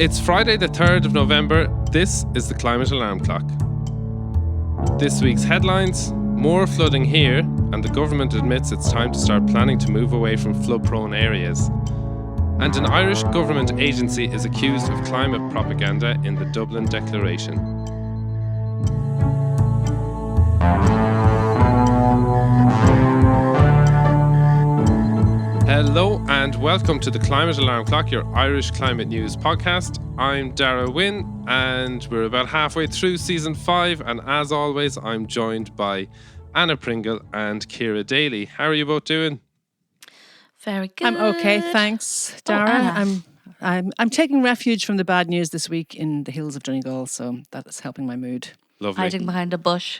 It's Friday the 3rd of November. This is the Climate Alarm Clock. This week's headlines: more flooding here, and the government admits it's time to start planning to move away from flood-prone areas. And an Irish government agency is accused of climate propaganda in the Dublin Declaration. Hello and welcome to the Climate Alarm Clock, your Irish climate news podcast. I'm Dara Wynne and we're about halfway through season 5, and as always I'm joined by Anna Pringle and Ciara Daly. How are you both doing? Very good. I'm okay, thanks, Dara. I'm taking refuge from the bad news this week in the hills of Donegal, so that's helping my mood. Lovely. Hiding behind a bush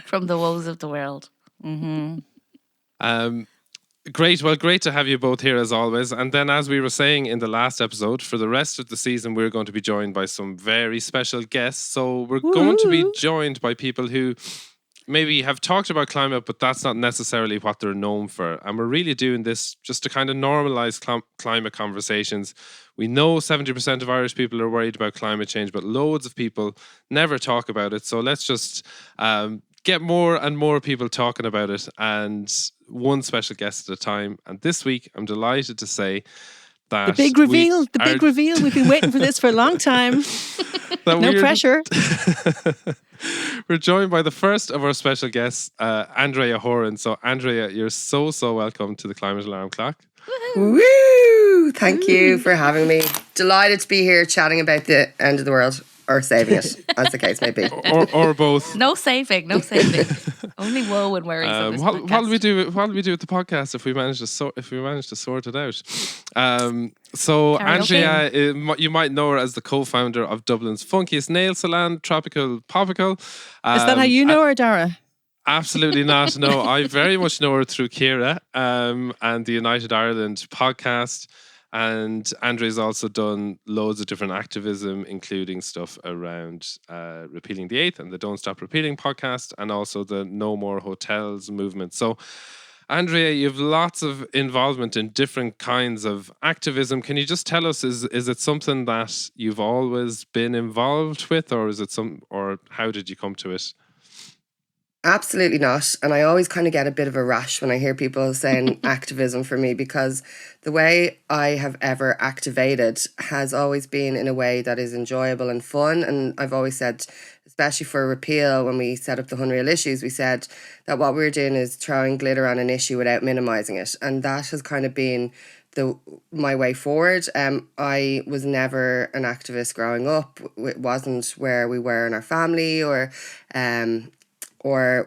from the woes of the world. Mm-hmm. Great. Well, great to have you both here as always. And then, as we were saying in the last episode, for the rest of the season, we're going to be joined by some very special guests. So we're going to be joined by people who maybe have talked about climate, but that's not necessarily what they're known for. And we're really doing this just to kind of normalize climate conversations. We know 70% of Irish people are worried about climate change, but loads of people never talk about it. So let's just get more and more people talking about it, and one special guest at a time. And this week, I'm delighted to say that the big reveal. We've been waiting for this for a long time. No pressure. We're joined by the first of our special guests, Andrea Horan. So, Andrea, you're so welcome to the Climate Alarm Clock. Woo! Thank you for having me. Delighted to be here chatting about the end of the world. Or saving it, as the case may be. Or both. No saving. Only woe and worries on this podcast. What do we do with the podcast if we manage to sort it out? So Andrea, you might know her as the co-founder of Dublin's funkiest nail salon, Tropical Popical. Is that how you know her, Dara? Absolutely not. No, I very much know her through Ciara and the United Ireland podcast. And Andrea's also done loads of different activism, including stuff around Repealing the Eighth and the Don't Stop Repealin podcast, and also the No More Hotels movement. So, Andrea, you have lots of involvement in different kinds of activism. Can you just tell us, is it something that you've always been involved with, or is it or how did you come to it? Absolutely not. And I always kind of get a bit of a rash when I hear people saying activism for me, because the way I have ever activated has always been in a way that is enjoyable and fun. And I've always said, especially for Repeal, when we set up the Unreal Issues, we said that what we're doing is throwing glitter on an issue without minimising it. And that has kind of been my way forward. I was never an activist growing up. It wasn't where we were in our family or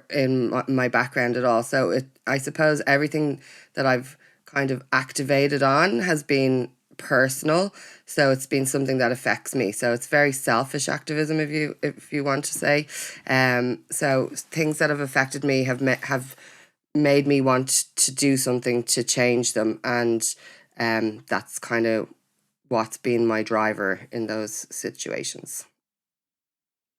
in my background at all. So I suppose everything that I've kind of activated on has been personal. So it's been something that affects me. So it's very selfish activism, if you want to say. So things that have affected me have made me want to do something to change them. And that's kind of what's been my driver in those situations.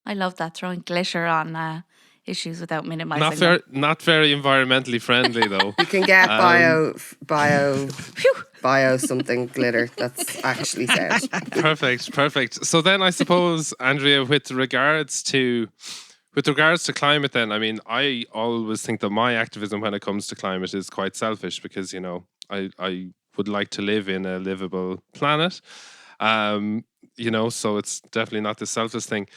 I love that, throwing glitter on issues without minimising them. Not very environmentally friendly though. You can get bio something glitter that's actually sound. Perfect. So then I suppose, Andrea, with regards to climate then, I mean, I always think that my activism when it comes to climate is quite selfish, because, you know, I would like to live in a livable planet. You know, so it's definitely not the selfish thing.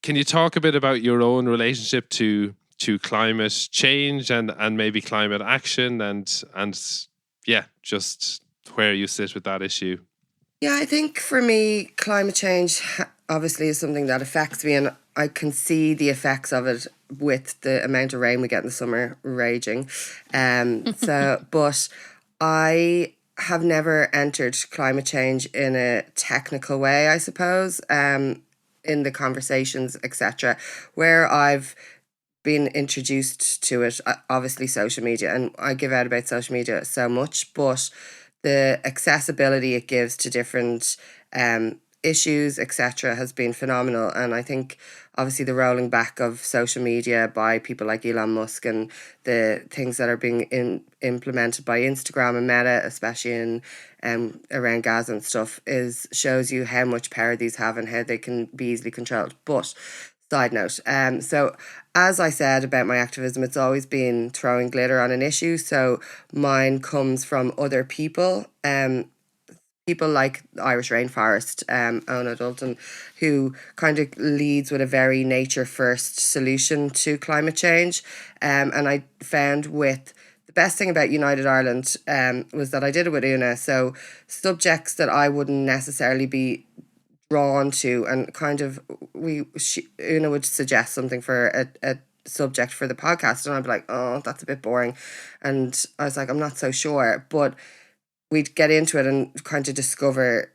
Can you talk a bit about your own relationship to climate change and maybe climate action and just where you sit with that issue? Yeah, I think for me, climate change obviously is something that affects me, and I can see the effects of it with the amount of rain we get in the summer raging. But I have never entered climate change in a technical way, I suppose. In the conversations, etc., where I've been introduced to it, obviously social media, and I give out about social media so much, but the accessibility it gives to different issues, etc., has been phenomenal. And I think obviously the rolling back of social media by people like Elon Musk and the things that are being implemented by Instagram and Meta, especially in around Gaza and stuff, shows you how much power these have and how they can be easily controlled. But side note, so as I said about my activism, it's always been throwing glitter on an issue. So mine comes from other people, people like the Irish Rainforest, Ona Dalton, who kind of leads with a very nature first solution to climate change. And I found with the best thing about United Ireland was that I did it with Una. So subjects that I wouldn't necessarily be drawn to, and kind of Una would suggest something for a subject for the podcast, and I'd be like, oh, that's a bit boring, and I was like, I'm not so sure, but we'd get into it and kind of discover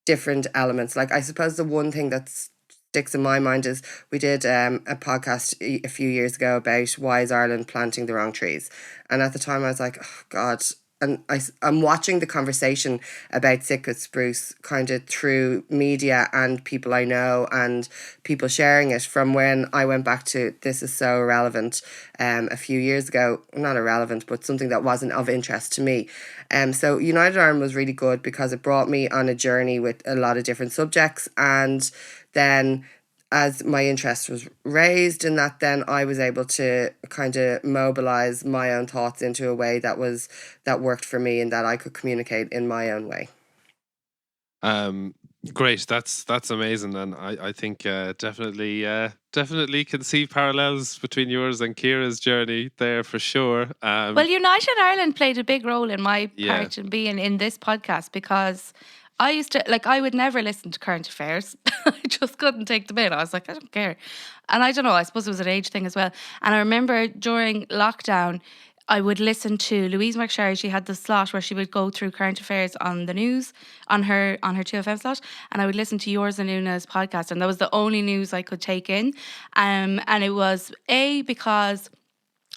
different elements. Like, I suppose the one thing that sticks in my mind is we did a podcast a few years ago about why is Ireland planting the wrong trees, and at the time I was like, oh God. And I'm watching the conversation about Sitka spruce kind of through media and people I know and people sharing it from when I went back to this is so irrelevant a few years ago. Not irrelevant, but something that wasn't of interest to me. So United Ireland was really good because it brought me on a journey with a lot of different subjects, and then as my interest was raised in that, then I was able to kind of mobilize my own thoughts into a way that worked for me and that I could communicate in my own way. Great, that's amazing, and I think definitely can see parallels between yours and Ciara's journey there for sure. Well, United Ireland played a big role in my Yeah. part in being in this podcast, because I used to, like, I would never listen to current affairs. I just couldn't take them in. I was like, I don't care. And I don't know, I suppose it was an age thing as well. And I remember during lockdown, I would listen to Louise McSherry. She had the slot where she would go through current affairs on the news, on her 2FM slot, and I would listen to yours and Una's podcast, and that was the only news I could take in. And it was because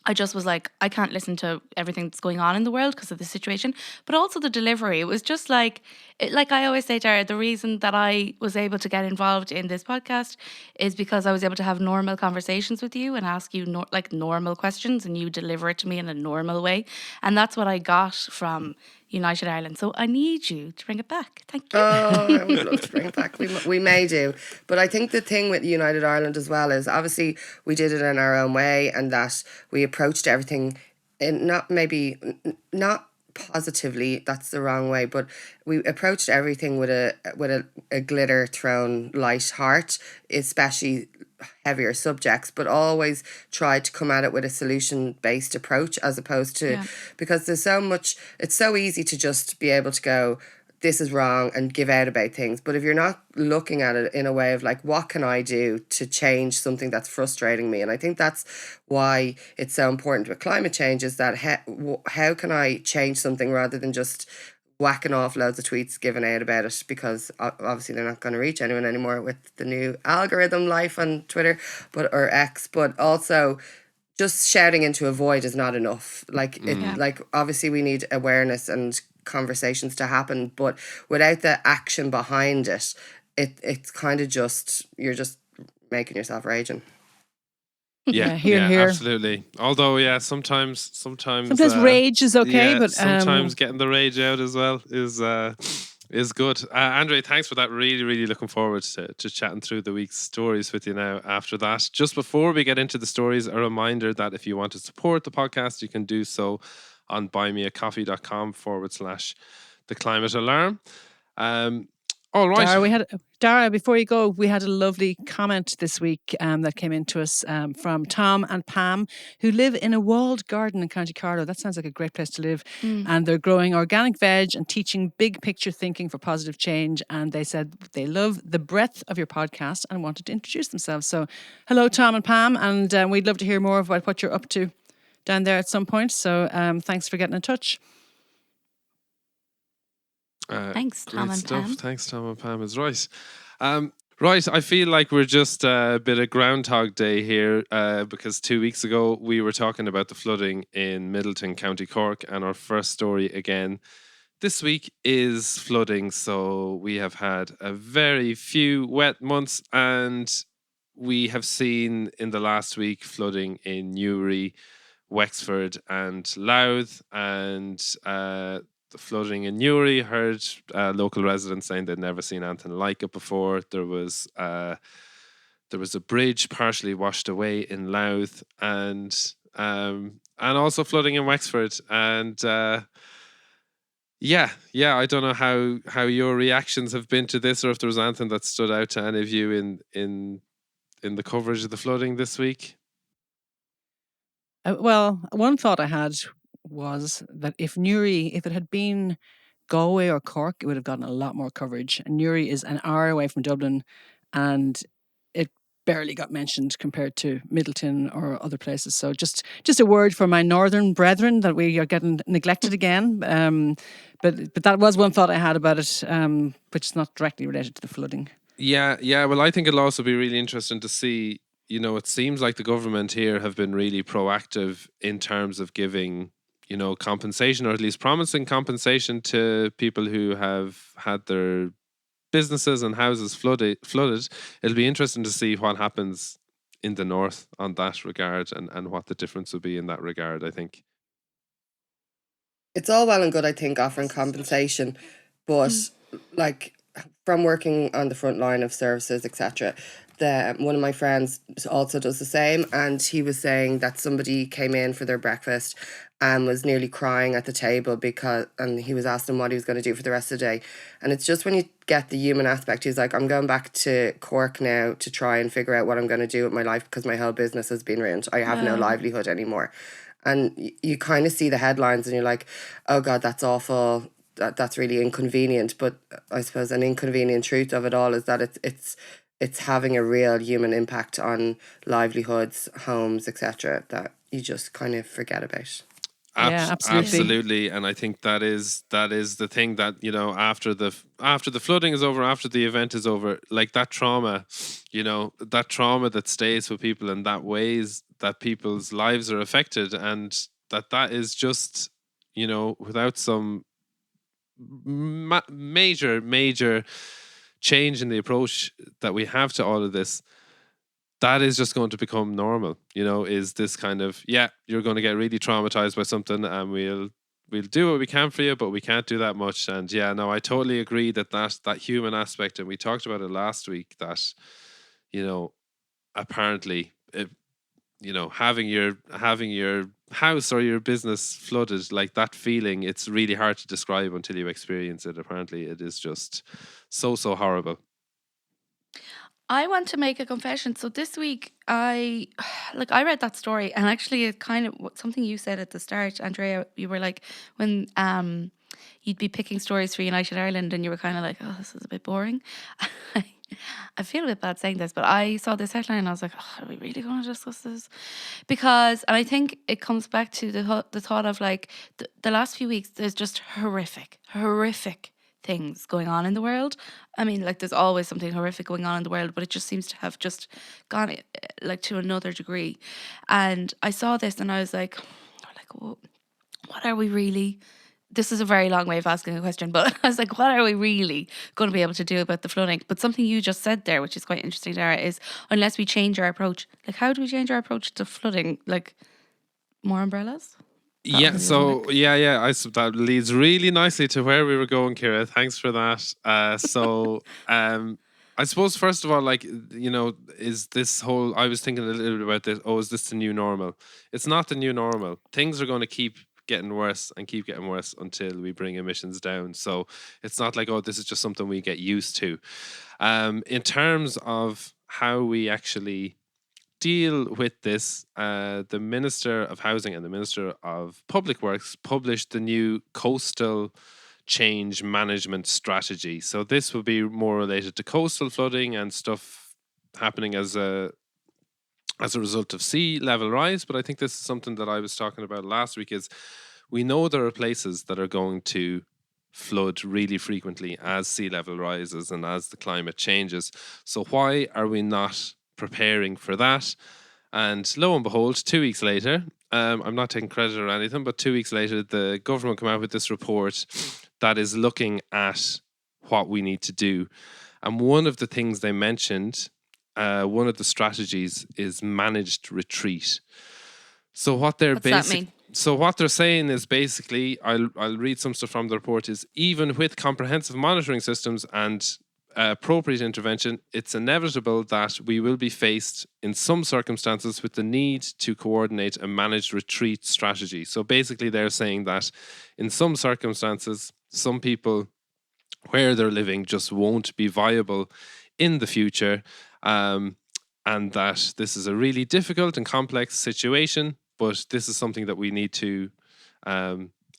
I just was like, I can't listen to everything that's going on in the world because of the situation, but also the delivery. It was just like I always say, Dara, the reason that I was able to get involved in this podcast is because I was able to have normal conversations with you and ask you normal questions, and you deliver it to me in a normal way. And that's what I got from United Ireland. So I need you to bring it back. Thank you. Oh, I would love to bring it back. We may do. But I think the thing with United Ireland as well is obviously we did it in our own way, and that we approached everything in not positively, that's the wrong way, but we approached everything with a glitter thrown light heart, especially heavier subjects, but always tried to come at it with a solution based approach, as opposed to because there's so much, it's so easy to just be able to go, this is wrong, and give out about things. But if you're not looking at it in a way of like, what can I do to change something that's frustrating me? And I think that's why it's so important with climate change, is that how can I change something rather than just whacking off loads of tweets given out about it, because obviously they're not going to reach anyone anymore with the new algorithm life on Twitter or X. But also just shouting into a void is not enough. Like like obviously we need awareness and conversations to happen, but without the action behind it, it's kind of just, you're just making yourself raging. Yeah, here. Absolutely. Although, sometimes rage is okay, but sometimes getting the rage out as well is good. Andre, thanks for that. Really, really looking forward to chatting through the week's stories with you now after that. Just before we get into the stories, a reminder that if you want to support the podcast, you can do so on buymeacoffee.com/the climate alarm. All right. Dara, before you go, we had a lovely comment this week that came into us from Tom and Pam, who live in a walled garden in County Carlow. That sounds like a great place to live. And they're growing organic veg and teaching big picture thinking for positive change. And they said they love the breadth of your podcast and wanted to introduce themselves. So hello, Tom and Pam. And we'd love to hear more about what you're up to down there at some point. So thanks for getting in touch. Thanks, Tom and Pam. Thanks, Tom and Pam is right. Right, I feel like we're just a bit of Groundhog Day here because 2 weeks ago we were talking about the flooding in Middleton, County Cork, and our first story again this week is flooding. So we have had a very few wet months, and we have seen in the last week flooding in Newry, Wexford, and Louth. And the flooding in Newry, heard local residents saying they'd never seen anything like it before. There was a bridge partially washed away in Louth, and also flooding in Wexford. And yeah, I don't know how your reactions have been to this, or if there was anything that stood out to any of you in the coverage of the flooding this week. Well, one thought I had was that if it had been Galway or Cork, it would have gotten a lot more coverage. And Newry is an hour away from Dublin, and it barely got mentioned compared to Middleton or other places. So just a word for my northern brethren that we are getting neglected again. But that was one thought I had about it, which is not directly related to the flooding. Yeah. Well, I think it'll also be really interesting to see. It seems like the government here have been really proactive in terms of giving, compensation, or at least promising compensation to people who have had their businesses and houses flooded. It'll be interesting to see what happens in the north on that regard, and what the difference will be in that regard, I think. It's all well and good, I think, offering compensation, but like from working on the front line of services, etc., one of my friends also does the same, and he was saying that somebody came in for their breakfast and was nearly crying at the table and he was asking what he was going to do for the rest of the day. And it's just when you get the human aspect, he's like, I'm going back to Cork now to try and figure out what I'm going to do with my life because my whole business has been ruined. I have no livelihood anymore. And you kind of see the headlines and you're like, oh God, that's awful. That's really inconvenient. But I suppose an inconvenient truth of it all is that it's having a real human impact on livelihoods, homes, etc., that you just kind of forget about. Absolutely. And I think that is the thing that, after the flooding is over, after the event is over, like that trauma that stays with people, and that ways that people's lives are affected, and that is just, without some major change in the approach that we have to all of this, that is just going to become normal. Is this kind of, you're going to get really traumatized by something, and we'll do what we can for you, but we can't do that much. And I totally agree that human aspect, and we talked about it last week, that apparently having your house or your business flooded, like that feeling, it's really hard to describe until you experience it. Apparently it is just so horrible. I want to make a confession. So this week, I read that story, and actually, it's kind of something you said at the start, Andrea. You were like, when you'd be picking stories for United Ireland, and you were kind of like, oh, this is a bit boring. I feel a bit bad saying this, but I saw this headline and I was like, oh, are we really going to discuss this? Because, and I think it comes back to the thought of like the last few weeks, there's just horrific things going on in the world. I mean, like there's always something horrific going on in the world, but it just seems to have just gone like to another degree. And I saw this and I was like, what are we really? This is a very long way of asking a question, but I was like, what are we really going to be able to do about the flooding? But something you just said there, which is quite interesting, Dara, is unless we change our approach, like how do we change our approach to flooding? Like more umbrellas? That leads really nicely to where we were going, Ciara. Thanks for that. I suppose first of all, like, is this whole, I was thinking a little bit about this, is this the new normal? It's not the new normal. Things are going to keep getting worse and keep getting worse until we bring emissions down. So it's not like, this is just something we get used to. In terms of how we actually deal with this, the Minister of Housing and the Minister of Public Works published the new coastal change management strategy. So this will be more related to coastal flooding and stuff happening as a result of sea level rise. But I think this is something that I was talking about last week, is we know there are places that are going to flood really frequently as sea level rises and as the climate changes. So why are we not preparing for that? And lo and behold, 2 weeks later, I'm not taking credit or anything, but 2 weeks later, the government come out with this report that is looking at what we need to do. And one of the things they mentioned, one of the strategies is managed retreat. So what they're What's that mean? So what they're saying is basically, I'll read some stuff from the report, is even with comprehensive monitoring systems and appropriate intervention, it's inevitable that we will be faced in some circumstances with the need to coordinate a managed retreat strategy. So basically they're saying that in some circumstances, some people where they're living just won't be viable in the future, and that this is a really difficult and complex situation, but this is something that we need to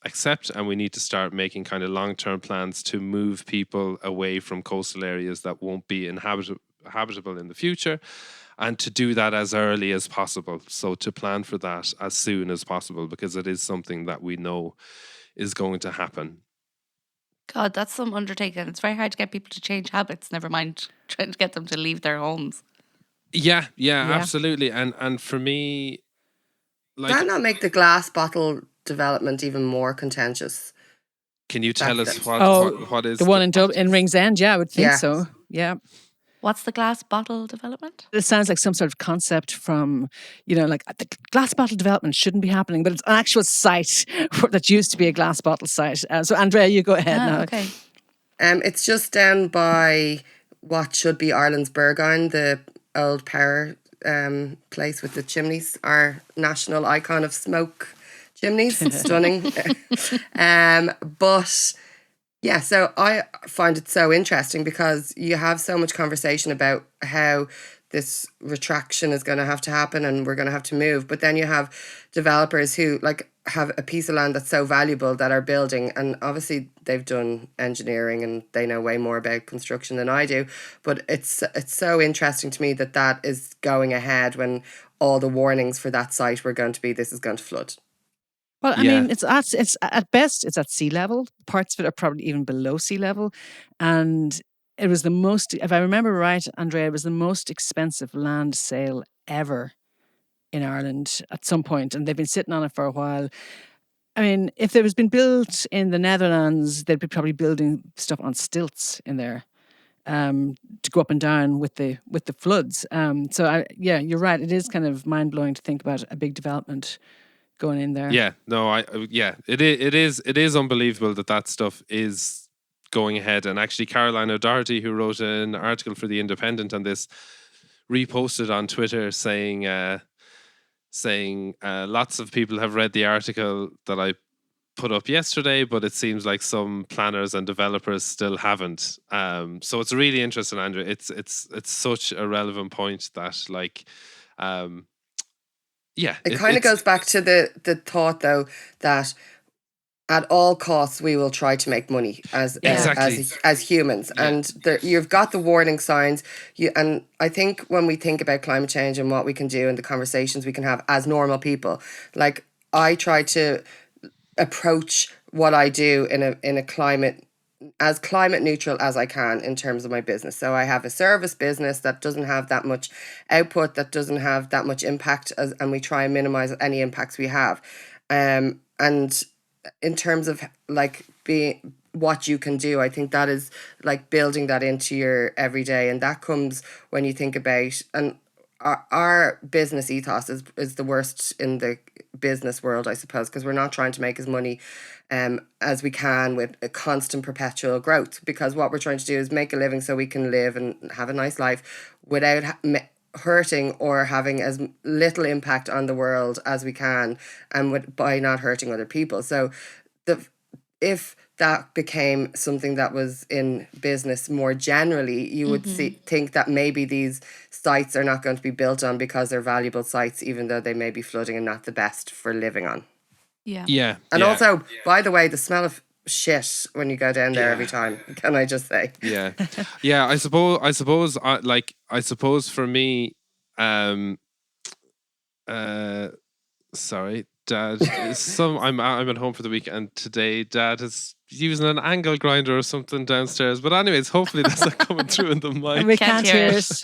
accept, and we need to start making kind of long-term plans to move people away from coastal areas that won't be habitable in the future, and to do that as early as possible. So to plan for that as soon as possible, because it is something that we know is going to happen. God, that's some undertaking. It's very hard to get people to change habits, never mind trying to get them to leave their homes. Yeah, absolutely. And for me, like, that not make the glass bottle development even more contentious? Can you tell us what is the one in Ringsend? Yeah, I would think so. Yeah. What's the glass bottle development? It sounds like some sort of concept from, like the glass bottle development shouldn't be happening, but it's an actual site that used to be a glass bottle site. So, Andrea, you go ahead now. Okay. It's just down by what should be Ireland's Burgoyne, the old power place with the chimneys, our national icon of smoke chimneys. Stunning. But yeah, so I find it so interesting because you have so much conversation about how this retraction is going to have to happen and we're going to have to move. But then you have developers who have a piece of land that's so valuable that are building, and obviously they've done engineering and they know way more about construction than I do. But it's so interesting to me that is going ahead when all the warnings for that site were going to be, this is going to flood. Well, I mean, it's at best it's at sea level. Parts of it are probably even below sea level, and it was the most, if I remember right, Andrea, it was the most expensive land sale ever in Ireland at some point, and they've been sitting on it for a while. I mean, if it was been built in the Netherlands, they'd be probably building stuff on stilts in there to go up and down with the floods. So you're right. It is kind of mind blowing to think about a big development going in there. It is unbelievable that stuff is going ahead. And actually, Caroline O'Doherty, who wrote an article for The Independent on this, reposted on Twitter saying lots of people have read the article that I put up yesterday, but it seems like some planners and developers still haven't. So it's really interesting, Andrew. It's such a relevant point that it kind of goes back to the thought though that at all costs we will try to make money as humans, and you've got the warning signs. And I think when we think about climate change and what we can do and the conversations we can have as normal people, like I try to approach what I do in a climate neutral as I can in terms of my business. So I have a service business that doesn't have that much output, that doesn't have that much impact, and we try and minimize any impacts we have. And in terms of being what you can do, I think that is building that into your everyday, and that comes when you think about, and our business ethos is the worst in the business world, I suppose, because we're not trying to make as money as we can with a constant perpetual growth, because what we're trying to do is make a living so we can live and have a nice life without hurting or having as little impact on the world as we can, and by not hurting other people. So if that became something that was in business more generally, you would think that maybe these sites are not going to be built on because they're valuable sites, even though they may be flooding and not the best for living on. Yeah. And also, by the way, the smell of shit when you go down there every time, can I just say? Yeah. I suppose for me, sorry, Dad. I'm at home for the week, and today Dad is using an angle grinder or something downstairs. But anyways, hopefully that's not coming through in the mic. We can't hear it.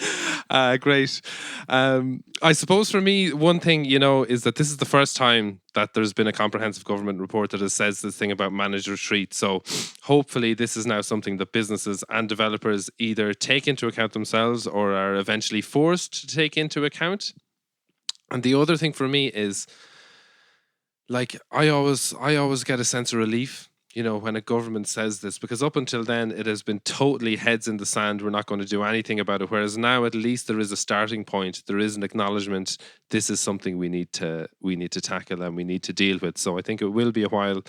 Great. I suppose for me, one thing, is that this is the first time that there's been a comprehensive government report that has says this thing about managed retreat. So hopefully this is now something that businesses and developers either take into account themselves or are eventually forced to take into account. And the other thing for me is, like, I always get a sense of relief, when a government says this, because up until then it has been totally heads in the sand. We're not going to do anything about it. Whereas now at least there is a starting point. There is an acknowledgement. This is something we need to tackle and we need to deal with. So I think it will be a while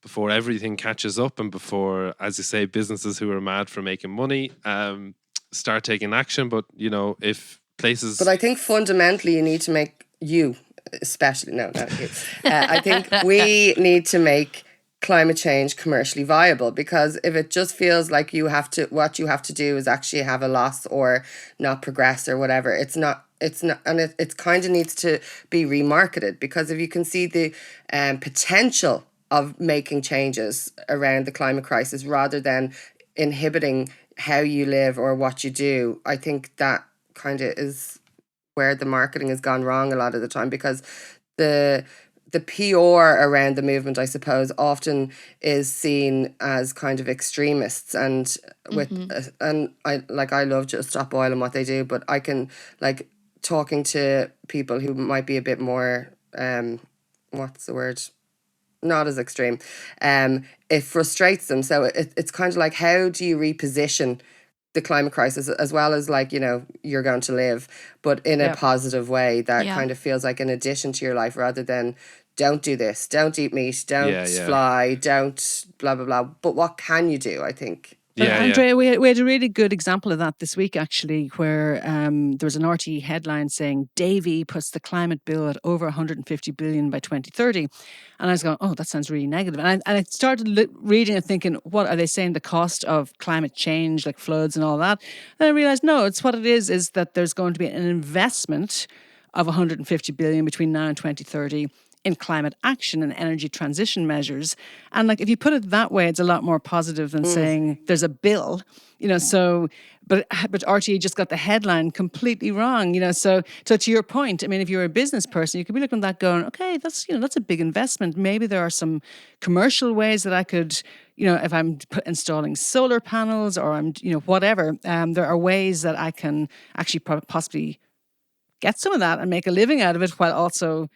before everything catches up and before, as you say, businesses who are mad for making money start taking action. But if places, but I think fundamentally you need to make especially not you. I think we need to make climate change commercially viable, because if it just feels like what you have to do is actually have a loss or not progress or whatever, it's not, and it kind of needs to be remarketed, because if you can see the potential of making changes around the climate crisis rather than inhibiting how you live or what you do, I think that kind of is where the marketing has gone wrong a lot of the time, because the PR around the movement, I suppose, often is seen as kind of extremists, and and I love Just Stop Oil and what they do, but I can, like, talking to people who might be a bit more what's the word? Not as extreme. It frustrates them. So it's kind of like, how do you reposition the climate crisis, as well as, like, you're going to live, but in a positive way that kind of feels like an addition to your life, rather than don't do this, don't eat meat, don't fly, don't blah, blah, blah. But what can you do, I think? Andrea, we had a really good example of that this week, actually, where there was an RTE headline saying Davy puts the climate bill at over 150 billion by 2030. And I was going, oh, that sounds really negative. And I started reading and thinking, what are they saying? The cost of climate change, like floods and all that? And I realized, no, it's what it is that there's going to be an investment of 150 billion between now and 2030 in climate action and energy transition measures. And, like, if you put it that way, it's a lot more positive than saying there's a bill, so, but RTE just got the headline completely wrong, so to your point, I mean, if you're a business person, you could be looking at that going, okay, that's a big investment. Maybe there are some commercial ways that I could, if I'm installing solar panels or I'm, whatever, there are ways that I can actually possibly get some of that and make a living out of it while also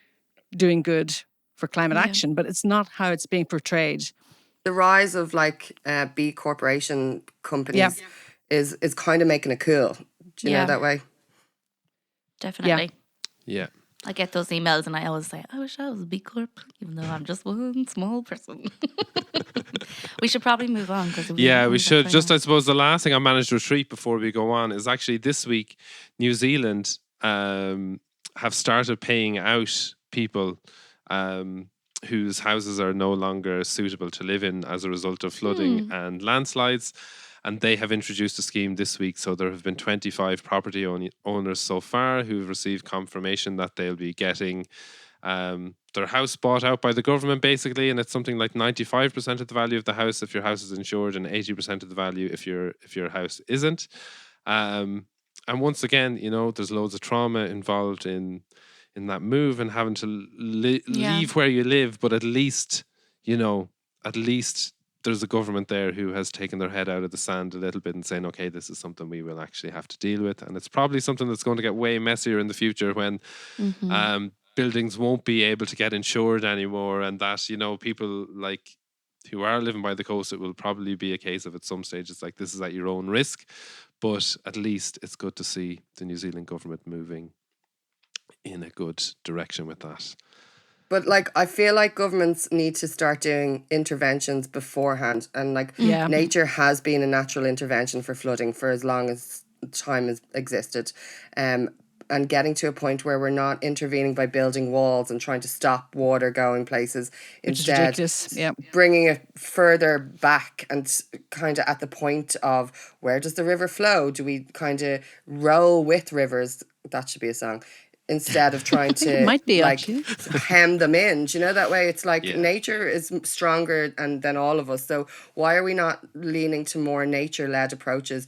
doing good for climate action, but it's not how it's being portrayed. The rise of, like, B corporation companies is kind of making it cool. Do you know that way? Definitely. Yeah. I get those emails and I always say, I wish I was a B Corp, even though I'm just one small person. We should probably move on. We should. Just, I suppose, the last thing on managed retreat before we go on is actually this week, New Zealand have started paying out people whose houses are no longer suitable to live in as a result of flooding and landslides. And they have introduced a scheme this week. So there have been 25 property owners so far who've received confirmation that they'll be getting their house bought out by the government, basically. And it's something like 95% of the value of the house if your house is insured, and 80% of the value if your house isn't. And once again, there's loads of trauma involved in that move and having to leave where you live, but at least there's a government there who has taken their head out of the sand a little bit and saying, okay, this is something we will actually have to deal with. And it's probably something that's going to get way messier in the future when buildings won't be able to get insured anymore, and that, people like who are living by the coast, it will probably be a case of, at some stage, it's like, this is at your own risk. But at least it's good to see the New Zealand government moving in a good direction with that. But, like, I feel like governments need to start doing interventions beforehand. And, like, nature has been a natural intervention for flooding for as long as time has existed. And getting to a point where we're not intervening by building walls and trying to stop water going places. Instead, bringing it further back and kind of at the point of, where does the river flow? Do we kind of roll with rivers? That should be a song. Instead of trying to might be, like hem them in. Do you know, that way it's like nature is stronger than all of us. So why are we not leaning to more nature-led approaches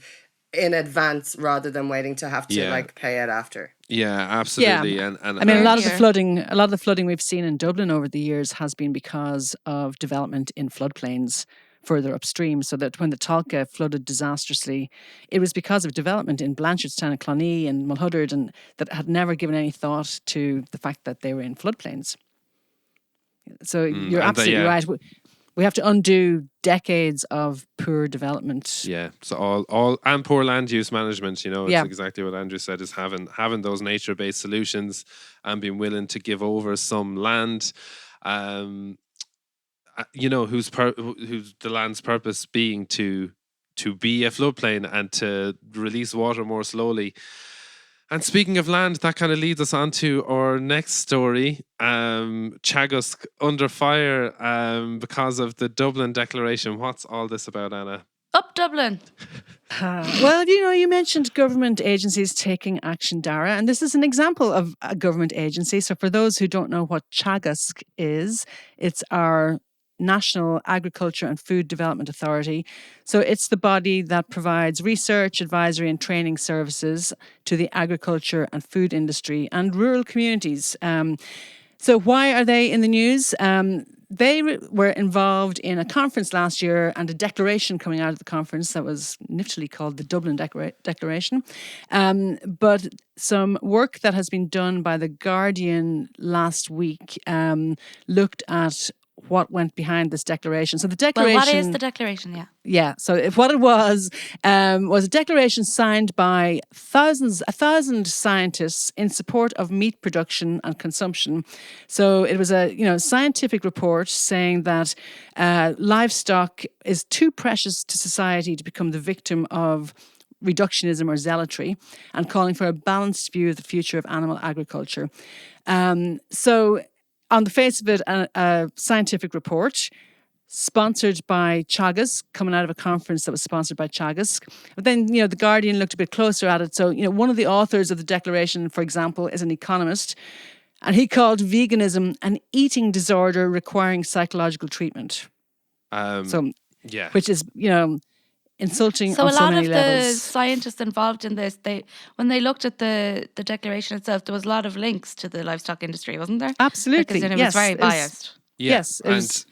in advance rather than waiting to have to like pay it after. Yeah, absolutely. Yeah. And I mean, a lot of Here. the flooding we've seen in Dublin over the years has been because of development in floodplains further upstream. So that when the Talca flooded disastrously, it was because of development in Blanchardstown and Clonee and Mulhuddard, and that had never given any thought to the fact that they were in floodplains. So you're absolutely right. We have to undo decades of poor development. Yeah, so all and poor land use management. You know, it's Yeah. exactly what Andrew said: is having those nature-based solutions and being willing to give over some land. You know, whose the land's purpose being to be a floodplain and to release water more slowly. And speaking of land, that kind of leads us on to our next story. Teagasc under fire because of the Dublin Declaration. What's all this about, Anna? Up Dublin. Well, you know, you mentioned government agencies taking action, Dara, and this is an example of a government agency. So for those who don't know what Teagasc is, it's our National Agriculture and Food Development Authority. So it's the body that provides research, advisory and training services to the agriculture and food industry and rural communities. So why are they in the news? They were involved in a conference last year and a declaration coming out of the conference that was niftily called the Dublin Declaration. But some work that has been done by The Guardian last week looked at what went behind this declaration. So the declaration... Well, what is the declaration? Yeah. Yeah, so what it was a declaration signed by 1,000 scientists in support of meat production and consumption. So it was a scientific report saying that livestock is too precious to society to become the victim of reductionism or zealotry, and calling for a balanced view of the future of animal agriculture. So on the face of it, a scientific report sponsored by Teagasc, coming out of a conference that was sponsored by Teagasc. But then, The Guardian looked a bit closer at it. So, one of the authors of the declaration, for example, is an economist, and he called veganism an eating disorder requiring psychological treatment. Which is, insulting So on a so lot many of levels. the scientists involved in this, when they looked at the declaration itself, there was a lot of links to the livestock industry, wasn't there? Absolutely, Like, it yes. was very It was- biased. Yeah. Yes, it and was-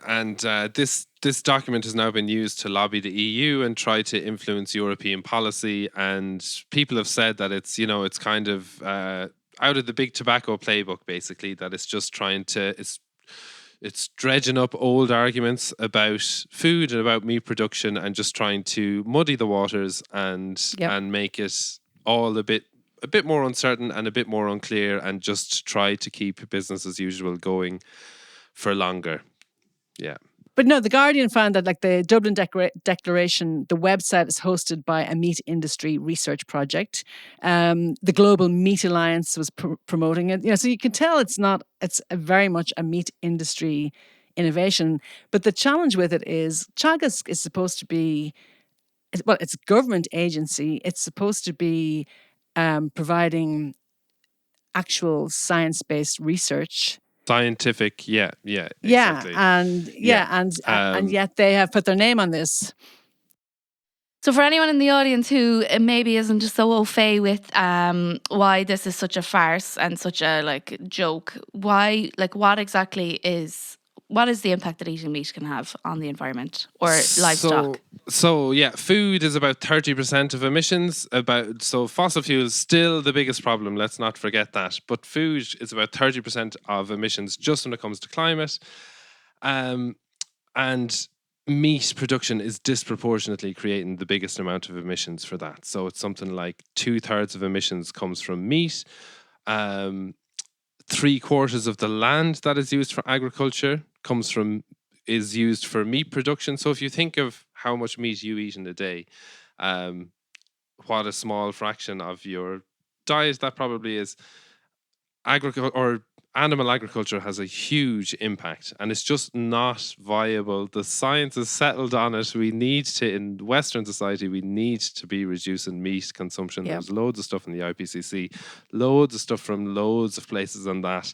and this document has now been used to lobby the EU and try to influence European policy. And people have said that it's it's kind of out of the big tobacco playbook, basically, that it's just trying to it's dredging up old arguments about food and about meat production and just trying to muddy the waters and make it all a bit more uncertain and a bit more unclear, and just try to keep business as usual going for longer. Yeah. But no, The Guardian found that like the Dublin Declaration, the website is hosted by a meat industry research project. The Global Meat Alliance was promoting it. So you can tell it's very much a meat industry innovation. But the challenge with it is Teagasc is supposed to be, it's a government agency. It's supposed to be providing actual science-based research. Scientific, exactly. And yet they have put their name on this. So for anyone in the audience who maybe isn't so au fait with why this is such a farce and such a joke, what exactly is the impact that eating meat can have on the environment or livestock? So food is about 30% of emissions. So fossil fuels still the biggest problem. Let's not forget that. But food is about 30% of emissions just when it comes to climate, and meat production is disproportionately creating the biggest amount of emissions for that. So it's something like 2/3 of emissions comes from meat. 3/4 of the land that is used for agriculture is used for meat production. So if you think of how much meat you eat in a day, what a small fraction of your diet that probably is. Animal agriculture has a huge impact, and it's just not viable. The science is settled on it. In Western society, we need to be reducing meat consumption. Yep. There's loads of stuff in the IPCC, loads of stuff from loads of places on that.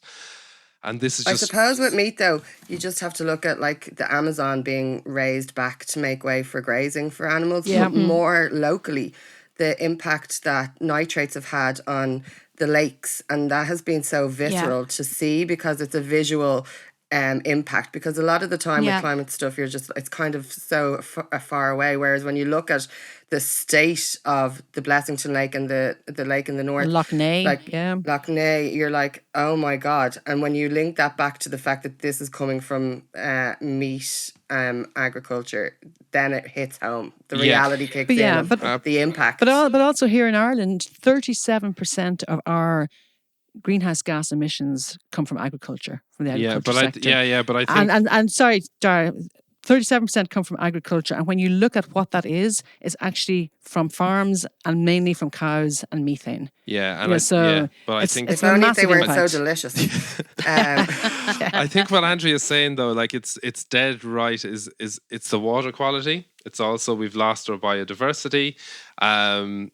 And this is I just suppose with meat though, you just have to look at like the Amazon being raised back to make way for grazing for animals. Yeah. But more locally, the impact that nitrates have had on the lakes, and that has been so visceral to see because it's a visual impact. Because a lot of the time with Yeah. climate stuff, it's kind of so far away. Whereas when you look at the state of the Blessington Lake and the lake in the north, Loch Ness, like yeah. Loch Ness, you're like, oh my God. And when you link that back to the fact that this is coming from meat agriculture, then it hits home. The reality kicks But yeah, in of the impact. But also here in Ireland, 37% of our greenhouse gas emissions come from agriculture, from the agriculture sector. But I think And sorry, Dara, 37% come from agriculture. And when you look at what that is, it's actually from farms and mainly from cows and methane. but I think if only they weren't impact. so delicious. I think what Andrea is saying though, like it's dead right, is it's the water quality. It's also we've lost our biodiversity, and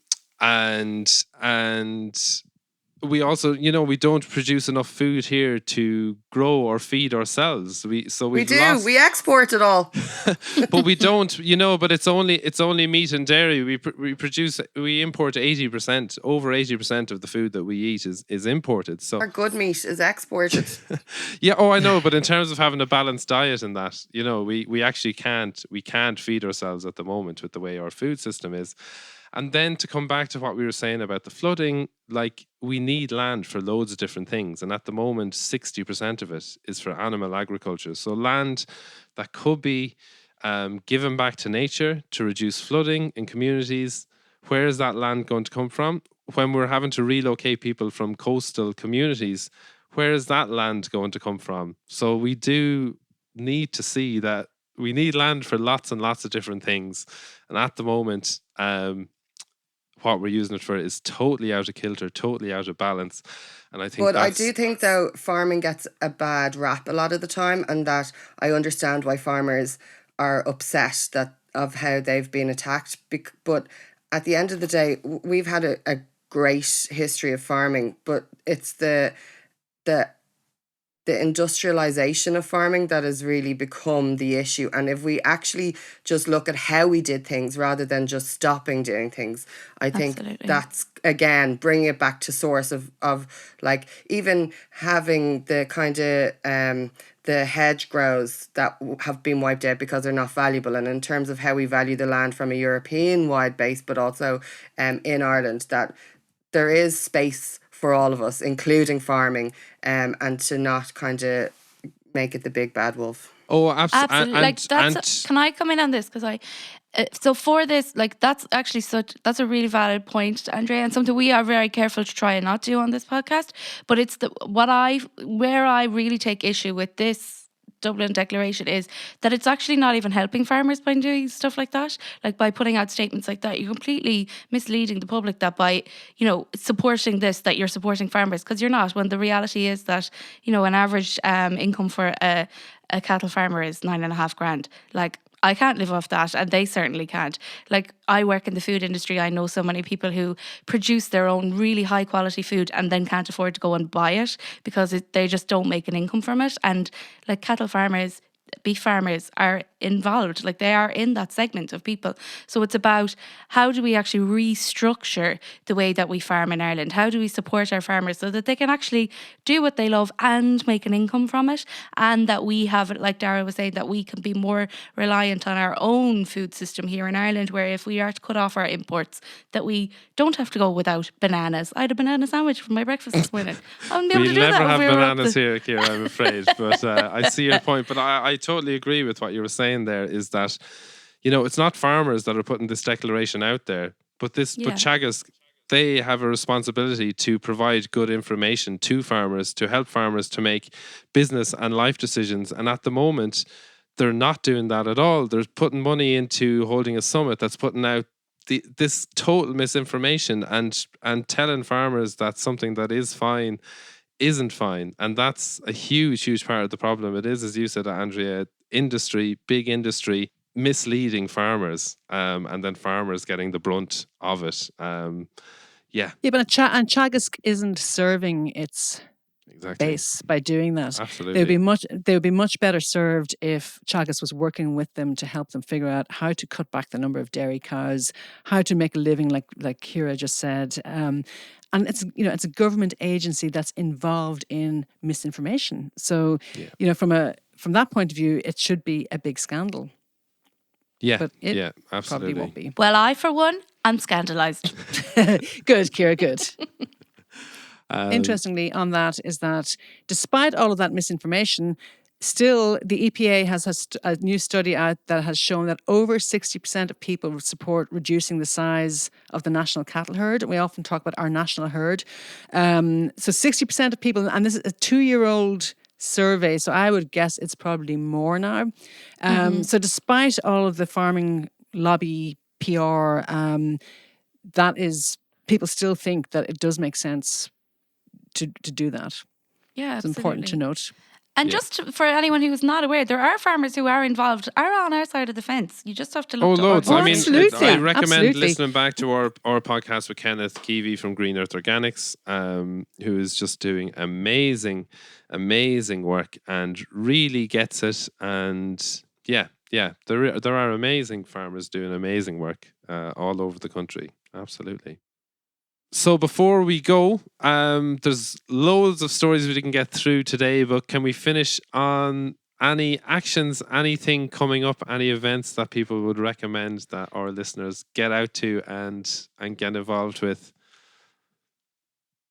we also, we don't produce enough food here to grow or feed ourselves. We do. We export it all, but we don't. But it's only meat and dairy. We import 80%. Over 80% of the food that we eat is imported. So our good meat is exported. Yeah. Oh, I know. But in terms of having a balanced diet and that, we actually can't feed ourselves at the moment with the way our food system is. And then to come back to what we were saying about the flooding, like we need land for loads of different things. And at the moment, 60% of it is for animal agriculture. So land that could be given back to nature to reduce flooding in communities. Where is that land going to come from? When we're having to relocate people from coastal communities, where is that land going to come from? So we do need to see that we need land for lots and lots of different things. And at the moment, what we're using it for is totally out of kilter, totally out of balance. And I think But I do think though farming gets a bad rap a lot of the time, and that I understand why farmers are upset of how they've been attacked. But at the end of the day, we've had a great history of farming, but it's the industrialization of farming that has really become the issue. And if we actually just look at how we did things rather than just stopping doing things, I think that's, again, bringing it back to source of like even having the kind of the hedgerows that have been wiped out because they're not valuable. And in terms of how we value the land from a European-wide base, but also in Ireland, that there is space for all of us, including farming, and to not kind of make it the big bad wolf. Oh, absolutely. Can I come in on this? Because so for this, like that's actually that's a really valid point, Andrea, and something we are very careful to try and not do on this podcast. But it's where I really take issue with this Dublin Declaration is that it's actually not even helping farmers by doing stuff like that. Like by putting out statements like that, you're completely misleading the public that by, supporting this, that you're supporting farmers, because you're not, when the reality is that, an average income for a cattle farmer is 9.5 grand. Like, I can't live off that, and they certainly can't. Like, I work in the food industry. I know so many people who produce their own really high quality food and then can't afford to go and buy it because they just don't make an income from it. And like cattle farmers, beef farmers are involved, like they are in that segment of people. So it's about how do we actually restructure the way that we farm in Ireland? How do we support our farmers so that they can actually do what they love and make an income from it? And that we have, like Dara was saying, that we can be more reliant on our own food system here in Ireland, where if we are to cut off our imports, that we don't have to go without bananas. I had a banana sandwich for my breakfast this morning. I wouldn't be able to do that. We never have bananas here, Ciara, I'm afraid. But I see your point. But I totally agree with what you were saying there, is that, it's not farmers that are putting this declaration out there, but Teagasc, they have a responsibility to provide good information to farmers, to help farmers to make business and life decisions. And at the moment, they're not doing that at all. They're putting money into holding a summit that's putting out this total misinformation and telling farmers that something that is fine isn't fine. And that's a huge part of the problem. It is, as you said, Andrea, big industry misleading farmers, and then farmers getting the brunt of it. But Teagasc isn't serving its Exactly. base by doing that. Absolutely. They would be much better served if Teagasc was working with them to help them figure out how to cut back the number of dairy cows, how to make a living, like Ciara just said. And it's a government agency that's involved in misinformation. So from that point of view, it should be a big scandal. Yeah, but it absolutely. probably won't be. Well, I, for one, am scandalised. Good, Ciara, good. Interestingly, on that is that despite all of that misinformation, still the EPA has a new study out that has shown that over 60% of people would support reducing the size of the national cattle herd. We often talk about our national herd. So 60% of people, and this is a 2-year-old survey, so I would guess it's probably more now. So despite all of the farming lobby PR, that is, people still think that it does make sense to do that. Yeah, it's important to note. And just for anyone who's not aware, there are farmers who are involved, are on our side of the fence. You just have to look. Loads. I mean, absolutely. I recommend Absolutely. listening back to our podcast with Kenneth Keevy from Green Earth Organics, who is just doing amazing work and really gets it. And there are amazing farmers doing amazing work all over the country. Absolutely. So before we go, there's loads of stories we didn't get through today, but can we finish on any actions, anything coming up, any events that people would recommend that our listeners get out to and get involved with?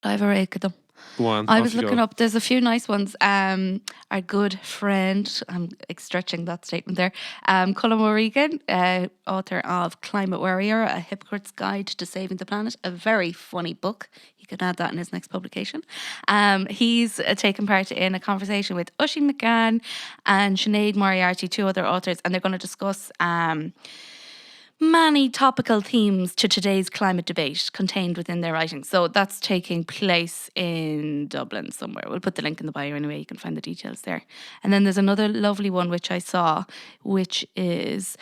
I have a rake of them. Go on. I was looking up, there's a few nice ones. Our good friend, I'm stretching that statement there, Colm O'Regan, author of Climate Warrior, A Hypocrite's Guide to Saving the Planet, a very funny book. He could add that in his next publication. He's taken part in a conversation with Oisin McGann and Sinead Moriarty, 2 other authors, and they're going to discuss many topical themes to today's climate debate contained within their writing. So that's taking place in Dublin somewhere. We'll put the link in the bio anyway. You can find the details there. And then there's another lovely one which I saw, which is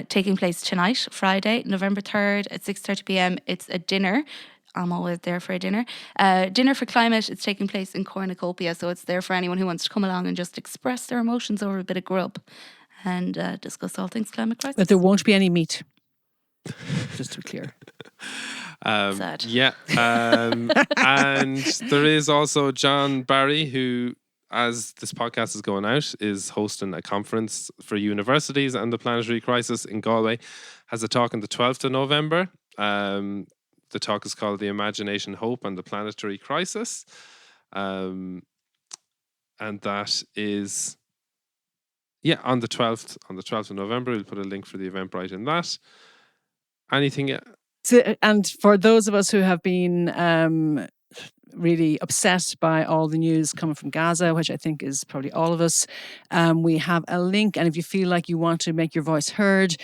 taking place tonight, Friday, November 3rd at 6:30 p.m. It's a dinner. I'm always there for a dinner. Dinner for Climate. It's taking place in Cornucopia. So it's there for anyone who wants to come along and just express their emotions over a bit of grub and discuss all things climate crisis. But there won't be any meat. Just to be clear. Sad. Yeah. And there is also John Barry, who, as this podcast is going out, is hosting a conference for universities and the planetary crisis in Galway. Has a talk on the 12th of November. The talk is called The Imagination, Hope and the Planetary Crisis. And that is... on the 12th of November. We'll put a link for the Eventbrite in that. Anything? So, and for those of us who have been really upset by all the news coming from Gaza, which I think is probably all of us, we have a link. And if you feel like you want to make your voice heard,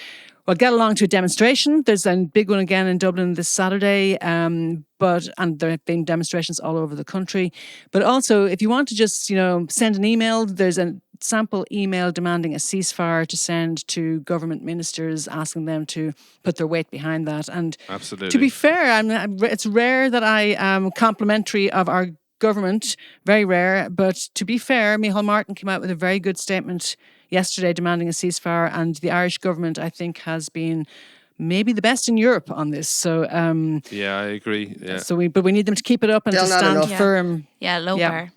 well, get along to a demonstration. There's a big one again in Dublin this Saturday, and there have been demonstrations all over the country. But also, if you want to just send an email, there's a sample email demanding a ceasefire to send to government ministers, asking them to put their weight behind that. And absolutely, to be fair, it's rare that I am complimentary of our government, very rare. But to be fair, Micheál Martin came out with a very good statement yesterday demanding a ceasefire, and the Irish government, I think, has been maybe the best in Europe on this. So I agree. Yeah. So we need them to keep it up and Still to not stand enough. firm. Yeah, low bar.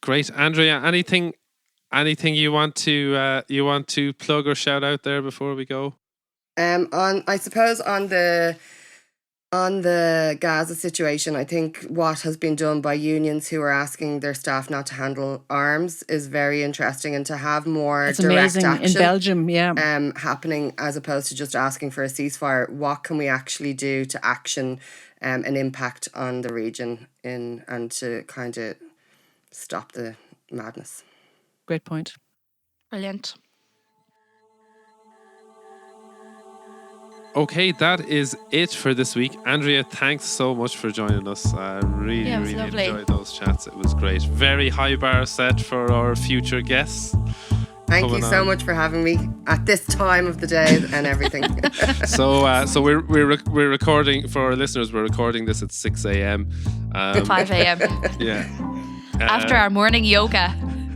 Great, Andrea. Anything you want to plug or shout out there before we go? I suppose on the Gaza situation, I think what has been done by unions who are asking their staff not to handle arms is very interesting, and to have more It's direct amazing action in Belgium, happening as opposed to just asking for a ceasefire. What can we actually do to action an impact on the region and to kind of stop the madness? Great point. Brilliant. Okay, that is it for this week. Andrea, thanks so much for joining us. I really lovely. enjoyed those chats. It was great. Very high bar set for our future guests. Thank you coming so on. much for having me at this time of the day and everything. So we're recording for our listeners. We're recording this at 6 a.m. 5 a.m. Yeah. After our morning yoga.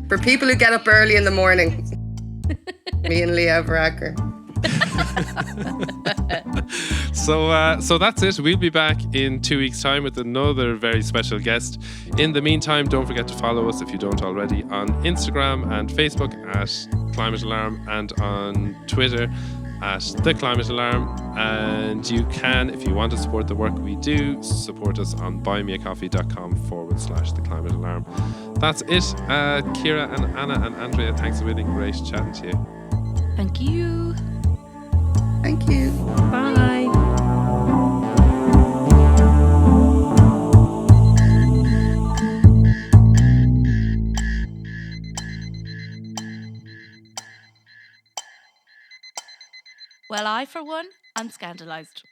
For people who get up early in the morning, me and Leo Bracker. So that's it. We'll be back in 2 weeks' time with another very special guest. In the meantime, don't forget to follow us if you don't already on Instagram and Facebook at Climate Alarm and on Twitter at The Climate Alarm. And you can, if you want to support the work we do, support us on buymeacoffee.com/The Climate Alarm. That's it. Ciara and Anna and Andrea, thanks for being great chatting to you. Thank you. Thank you. Bye. Well, I, for one, am scandalised.